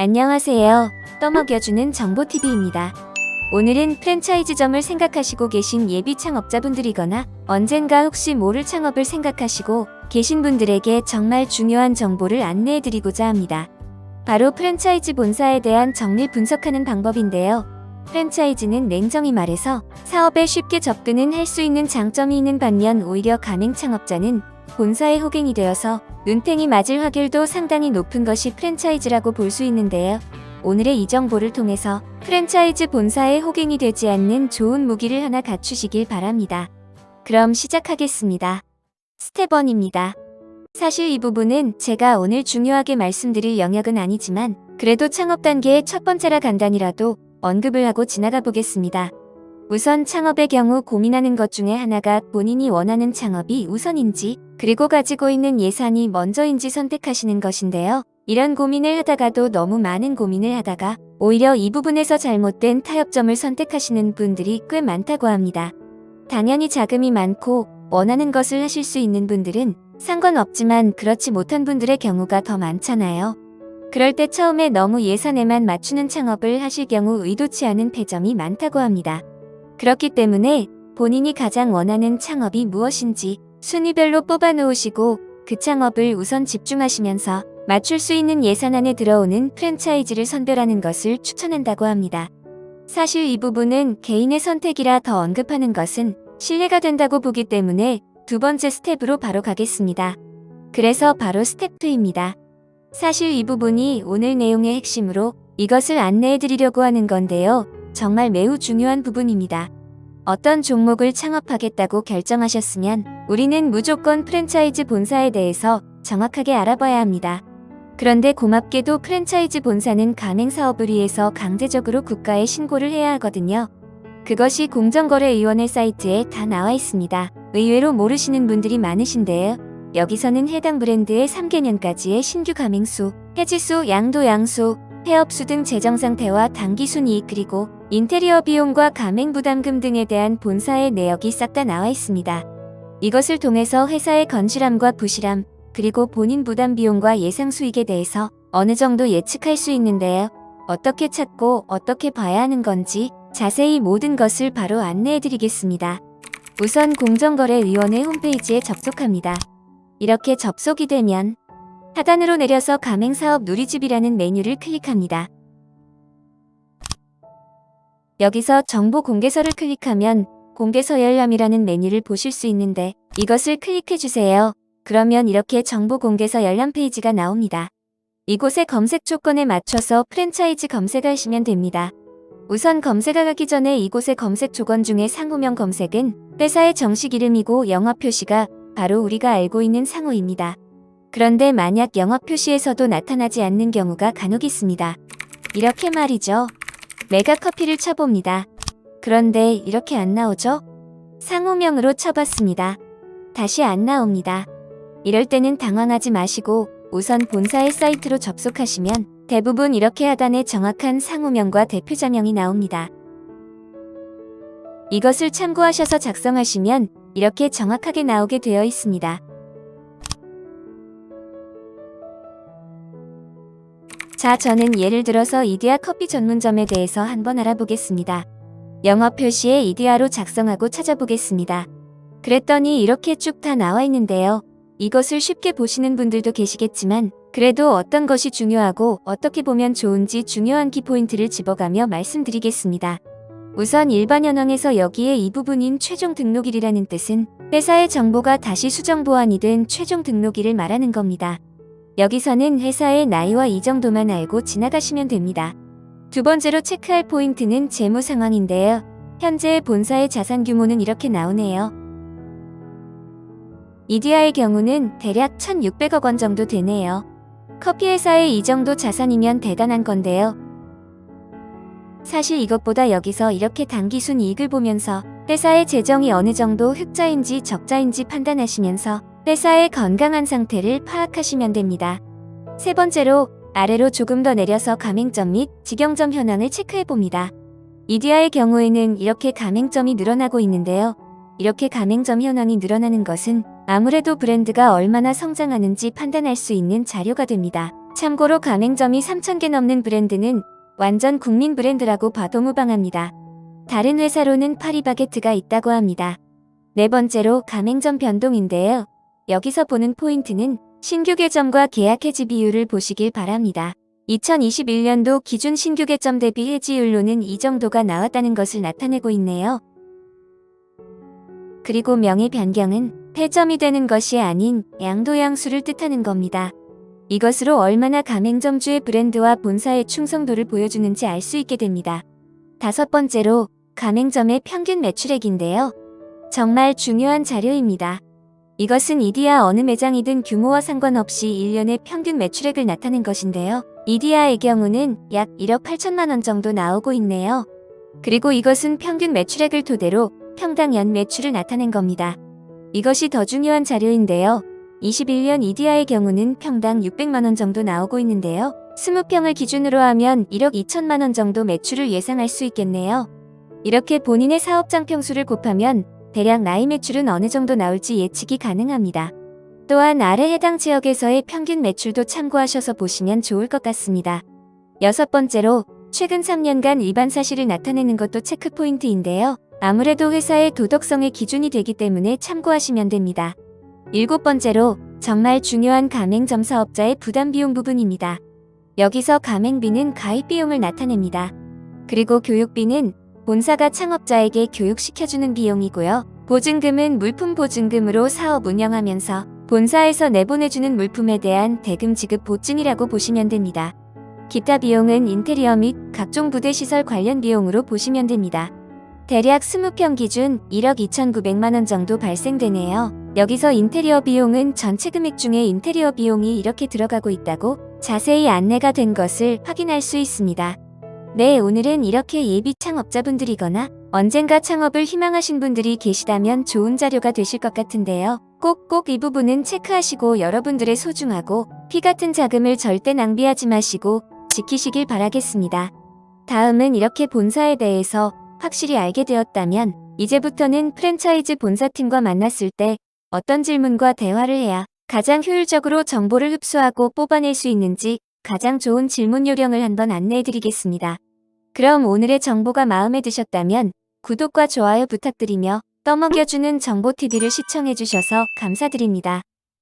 안녕하세요. 떠먹여주는 정보TV입니다. 오늘은 프랜차이즈점을 생각하시고 계신 예비 창업자분들이거나 언젠가 혹시 모를 창업을 생각하시고 계신 분들에게 정말 중요한 정보를 안내해드리고자 합니다. 바로 프랜차이즈 본사에 대한 정밀 분석하는 방법인데요. 프랜차이즈는 냉정히 말해서 사업에 쉽게 접근은 할 수 있는 장점이 있는 반면 오히려 가맹 창업자는 본사의 호갱이 되어서 눈탱이 맞을 확률도 상당히 높은 것이 프랜차이즈라고 볼 수 있는데요. 오늘의 이 정보를 통해서 프랜차이즈 본사의 호갱이 되지 않는 좋은 무기를 하나 갖추시길 바랍니다. 그럼 시작하겠습니다. 스텝 1입니다. 사실 이 부분은 제가 오늘 중요하게 말씀드릴 영역은 아니지만 그래도 창업 단계의 첫 번째라 간단히라도 언급을 하고 지나가 보겠습니다. 우선 창업의 경우 고민하는 것 중에 하나가 본인이 원하는 창업이 우선인지 그리고 가지고 있는 예산이 먼저인지 선택하시는 것인데요. 이런 고민을 하다가도 너무 많은 고민을 하다가 오히려 이 부분에서 잘못된 타협점을 선택하시는 분들이 꽤 많다고 합니다. 당연히 자금이 많고 원하는 것을 하실 수 있는 분들은 상관없지만 그렇지 못한 분들의 경우가 더 많잖아요. 그럴 때 처음에 너무 예산에만 맞추는 창업을 하실 경우 의도치 않은 패점이 많다고 합니다. 그렇기 때문에 본인이 가장 원하는 창업이 무엇인지 순위별로 뽑아 놓으시고 그 창업을 우선 집중하시면서 맞출 수 있는 예산 안에 들어오는 프랜차이즈를 선별하는 것을 추천한다고 합니다. 사실 이 부분은 개인의 선택이라 더 언급하는 것은 신뢰가 된다고 보기 때문에 두 번째 스텝으로 바로 가겠습니다. 그래서 바로 스텝 2입니다. 사실 이 부분이 오늘 내용의 핵심으로 이것을 안내해 드리려고 하는 건데요. 정말 매우 중요한 부분입니다. 어떤 종목을 창업하겠다고 결정하셨으면 우리는 무조건 프랜차이즈 본사에 대해서 정확하게 알아봐야 합니다. 그런데 고맙게도 프랜차이즈 본사는 가맹 사업을 위해서 강제적으로 국가에 신고를 해야 하거든요. 그것이 공정거래위원회 사이트에 다 나와 있습니다. 의외로 모르시는 분들이 많으신데요. 여기서는 해당 브랜드의 3개년까지의 신규 가맹수, 해지수, 양도 양수, 폐업수 등 재정 상태와 당기순이익 그리고 인테리어 비용과 가맹 부담금 등에 대한 본사의 내역이 싹 다 나와 있습니다. 이것을 통해서 회사의 건실함과 부실함, 그리고 본인 부담 비용과 예상 수익에 대해서 어느 정도 예측할 수 있는데요. 어떻게 찾고 어떻게 봐야 하는 건지 자세히 모든 것을 바로 안내해 드리겠습니다. 우선 공정거래위원회 홈페이지에 접속합니다. 이렇게 접속이 되면 하단으로 내려서 가맹사업 누리집이라는 메뉴를 클릭합니다. 여기서 정보 공개서를 클릭하면 공개서 열람이라는 메뉴를 보실 수 있는데 이것을 클릭해주세요. 그러면 이렇게 정보 공개서 열람 페이지가 나옵니다. 이곳의 검색 조건에 맞춰서 프랜차이즈 검색하시면 됩니다. 우선 검색하기 전에 이곳의 검색 조건 중에 상호명 검색은 회사의 정식 이름이고 영업 표시가 바로 우리가 알고 있는 상호입니다. 그런데 만약 영업 표시에서도 나타나지 않는 경우가 간혹 있습니다. 이렇게 말이죠. 메가커피를 쳐봅니다. 그런데 이렇게 안 나오죠? 상호명으로 쳐봤습니다. 다시 안 나옵니다. 이럴 때는 당황하지 마시고 우선 본사의 사이트로 접속하시면 대부분 이렇게 하단에 정확한 상호명과 대표자명이 나옵니다. 이것을 참고하셔서 작성하시면 이렇게 정확하게 나오게 되어 있습니다. 자, 저는 예를 들어서 이디야 커피 전문점에 대해서 한번 알아보겠습니다. 영업 표시에 이디야로 작성하고 찾아보겠습니다. 그랬더니 이렇게 쭉 다 나와 있는데요. 이것을 쉽게 보시는 분들도 계시겠지만 그래도 어떤 것이 중요하고 어떻게 보면 좋은지 중요한 키포인트를 집어가며 말씀드리겠습니다. 우선 일반 현황에서 여기에 이 부분인 최종 등록일이라는 뜻은 회사의 정보가 다시 수정 보완이 된 최종 등록일을 말하는 겁니다. 여기서는 회사의 나이와 이 정도만 알고 지나가시면 됩니다. 두 번째로 체크할 포인트는 재무 상황인데요. 현재 본사의 자산 규모는 이렇게 나오네요. 이디야의 경우는 대략 1,600억 원 정도 되네요. 커피 회사의 이 정도 자산이면 대단한 건데요. 사실 이것보다 여기서 이렇게 당기순 이익을 보면서 회사의 재정이 어느 정도 흑자인지 적자인지 판단하시면서 회사의 건강한 상태를 파악하시면 됩니다. 세 번째로 아래로 조금 더 내려서 가맹점 및 직영점 현황을 체크해봅니다. 이디야의 경우에는 이렇게 가맹점이 늘어나고 있는데요. 이렇게 가맹점 현황이 늘어나는 것은 아무래도 브랜드가 얼마나 성장하는지 판단할 수 있는 자료가 됩니다. 참고로 가맹점이 3,000개 넘는 브랜드는 완전 국민 브랜드라고 봐도 무방합니다. 다른 회사로는 파리바게트가 있다고 합니다. 네 번째로 가맹점 변동인데요. 여기서 보는 포인트는 신규 개점과 계약 해지 비율을 보시길 바랍니다. 2021년도 기준 신규 개점 대비 해지율로는 이 정도가 나왔다는 것을 나타내고 있네요. 그리고 명의 변경은 폐점이 되는 것이 아닌 양도양수를 뜻하는 겁니다. 이것으로 얼마나 가맹점주의 브랜드와 본사의 충성도를 보여주는지 알 수 있게 됩니다. 다섯 번째로 가맹점의 평균 매출액인데요. 정말 중요한 자료입니다. 이것은 이디야 어느 매장이든 규모와 상관없이 1년의 평균 매출액을 나타낸 것인데요. 이디야의 경우는 약 1억 8천만 원 정도 나오고 있네요. 그리고 이것은 평균 매출액을 토대로 평당 연 매출을 나타낸 겁니다. 이것이 더 중요한 자료인데요. 21년 이디야의 경우는 평당 600만 원 정도 나오고 있는데요. 20평을 기준으로 하면 1억 2천만 원 정도 매출을 예상할 수 있겠네요. 이렇게 본인의 사업장 평수를 곱하면 대략 나이 매출은 어느 정도 나올지 예측이 가능합니다. 또한 아래 해당 지역에서의 평균 매출도 참고하셔서 보시면 좋을 것 같습니다. 여섯 번째로 최근 3년간 위반 사실을 나타내는 것도 체크 포인트인데요. 아무래도 회사의 도덕성의 기준이 되기 때문에 참고하시면 됩니다. 일곱 번째로 정말 중요한 가맹점 사업자의 부담 비용 부분입니다. 여기서 가맹비는 가입 비용을 나타냅니다. 그리고 교육비는 본사가 창업자에게 교육시켜주는 비용이고요. 보증금은 물품 보증금으로 사업 운영하면서 본사에서 내보내주는 물품에 대한 대금 지급 보증이라고 보시면 됩니다. 기타 비용은 인테리어 및 각종 부대 시설 관련 비용으로 보시면 됩니다. 대략 20평 기준 1억 2,900만 원 정도 발생되네요. 여기서 인테리어 비용은 전체 금액 중에 인테리어 비용이 이렇게 들어가고 있다고 자세히 안내가 된 것을 확인할 수 있습니다. 네, 오늘은 이렇게 예비 창업자분들이거나 언젠가 창업을 희망하신 분들이 계시다면 좋은 자료가 되실 것 같은데요. 꼭꼭 이 부분은 체크하시고 여러분들의 소중하고 피 같은 자금을 절대 낭비하지 마시고 지키시길 바라겠습니다. 다음은 이렇게 본사에 대해서 확실히 알게 되었다면 이제부터는 프랜차이즈 본사팀과 만났을 때 어떤 질문과 대화를 해야 가장 효율적으로 정보를 흡수하고 뽑아낼 수 있는지 가장 좋은 질문 요령을 한번 안내해 드리겠습니다. 그럼 오늘의 정보가 마음에 드셨다면 구독과 좋아요 부탁드리며 떠먹여주는 정보TV를 시청해 주셔서 감사드립니다.